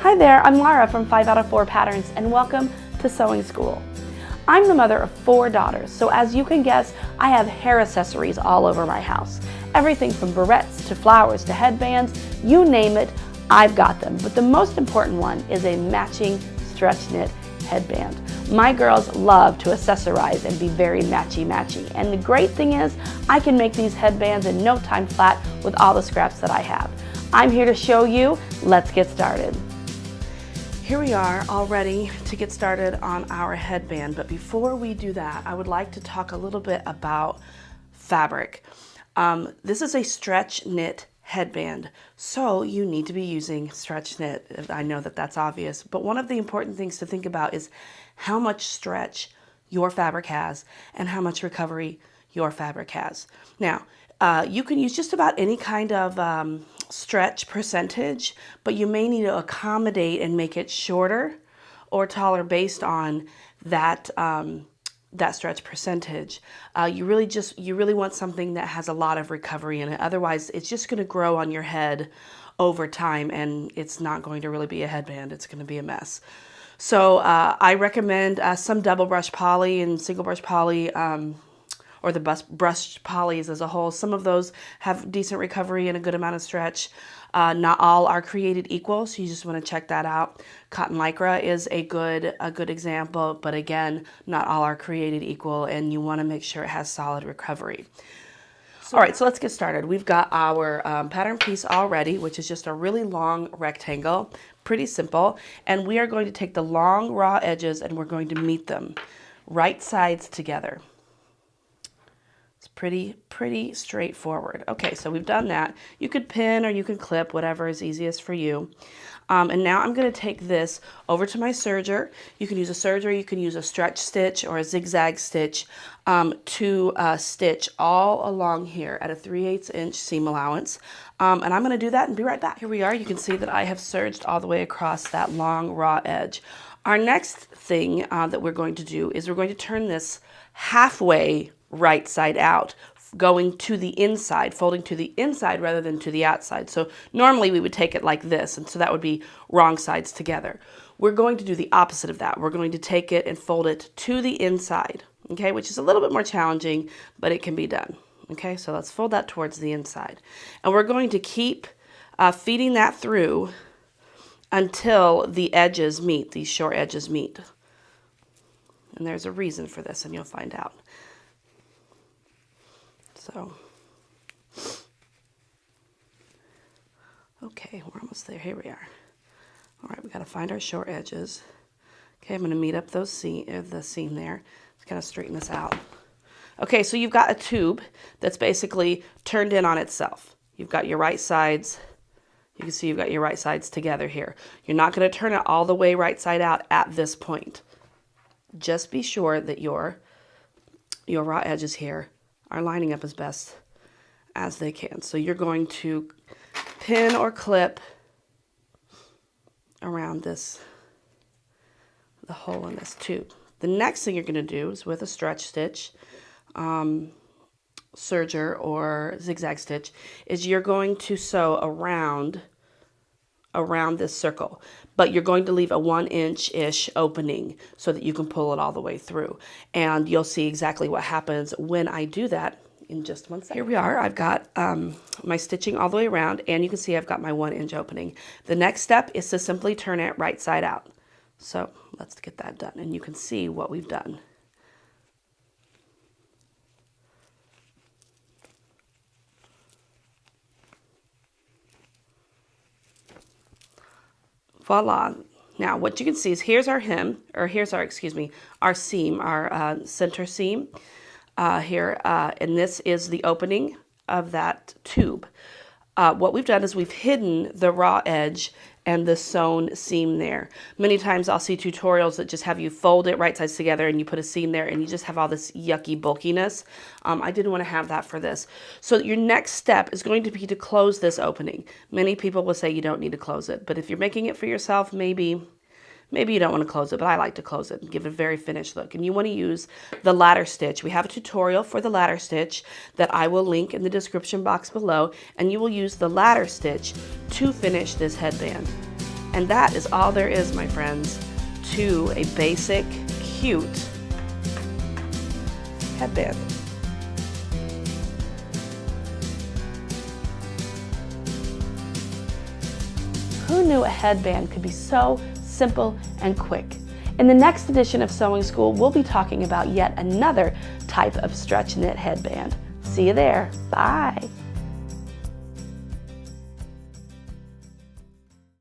Hi there, I'm Laura from 5 out of 4 Patterns and welcome to Sewing School. I'm the mother of 4 daughters, so as you can guess, I have hair accessories all over my house. Everything from barrettes to flowers to headbands, you name it, I've got them. But the most important one is a matching stretch knit headband. My girls love to accessorize and be very matchy-matchy. And the great thing is, I can make these headbands in no time flat with all the scraps that I have. I'm here to show you. Let's get started. Here we are all ready to get started on our headband, but before we do that, I would like to talk a little bit about fabric. This is a stretch knit headband, so you need to be using stretch knit. I know that that's obvious, but one of the important things to think about is how much stretch your fabric has and how much recovery your fabric has. Now, you can use just about any kind of stretch percentage, but you may need to accommodate and make it shorter or taller based on that that stretch percentage. You really want something that has a lot of recovery in it. Otherwise, it's just going to grow on your head over time, and it's not going to really be a headband. It's going to be a mess. So I recommend some double brush poly and single brush poly. Or the brushed polys as a whole. Some of those have decent recovery and a good amount of stretch. Not all are created equal, so you just want to check that out. Cotton lycra is a good example, but again, not all are created equal, and you want to make sure it has solid recovery. All right, so let's get started. We've got our pattern piece all ready, which is just a really long rectangle, pretty simple, and we are going to take the long raw edges and we're going to meet them right sides together. Pretty straightforward. Okay, so we've done that. You could pin or you can clip, whatever is easiest for you. And now I'm going to take this over to my serger. You can use a serger, you can use a stretch stitch or a zigzag stitch to stitch all along here at a 3/8 inch seam allowance. And I'm going to do that and be right back. Here we are. You can see that I have serged all the way across that long raw edge. Our next thing that we're going to do is we're going to turn this halfway right side out, going to the inside, folding to the inside rather than to the outside. So normally we would take it like this, and so that would be wrong sides together. We're going to do the opposite of that. We're going to take it and fold it to the inside, okay, which is a little bit more challenging, but it can be done. Okay, so let's fold that towards the inside. And we're going to keep feeding that through until the edges meet, these short edges meet. And there's a reason for this, and you'll find out. So, okay, we're almost there. Here we are. All right, we got to find our short edges. Okay, I'm going to meet up those the seam there. Just kind of straighten this out. Okay, so you've got a tube that's basically turned in on itself. You've got your right sides. You can see you've got your right sides together here. You're not going to turn it all the way right side out at this point. Just be sure that your raw edges here are lining up as best as they can. So you're going to pin or clip around the hole in this tube. The next thing you're going to do is with a stretch stitch, serger or zigzag stitch, is you're going to sew around this circle, but you're going to leave a 1-inch-ish opening so that you can pull it all the way through. And you'll see exactly what happens when I do that in just 1 second. Here we are. I've got my stitching all the way around, and you can see I've got my 1-inch opening. The next step is to simply turn it right side out. So let's get that done, and you can see what we've done. Voila. Now what you can see is here's our hem, or here's our seam, our center seam here, and this is the opening of that tube. What we've done is we've hidden the raw edge and the sewn seam there. Many times I'll see tutorials that just have you fold it right sides together and you put a seam there and you just have all this yucky bulkiness. I didn't want to have that for this. So your next step is going to be to close this opening. Many people will say you don't need to close it, but if you're making it for yourself, maybe you don't want to close it, but I like to close it and give it a very finished look. And you want to use the ladder stitch. We have a tutorial for the ladder stitch that I will link in the description box below, and you will use the ladder stitch to finish this headband. And that is all there is, my friends, to a basic, cute headband. Who knew a headband could be so simple and quick? In the next edition of Sewing School, we'll be talking about yet another type of stretch knit headband. See you there. Bye.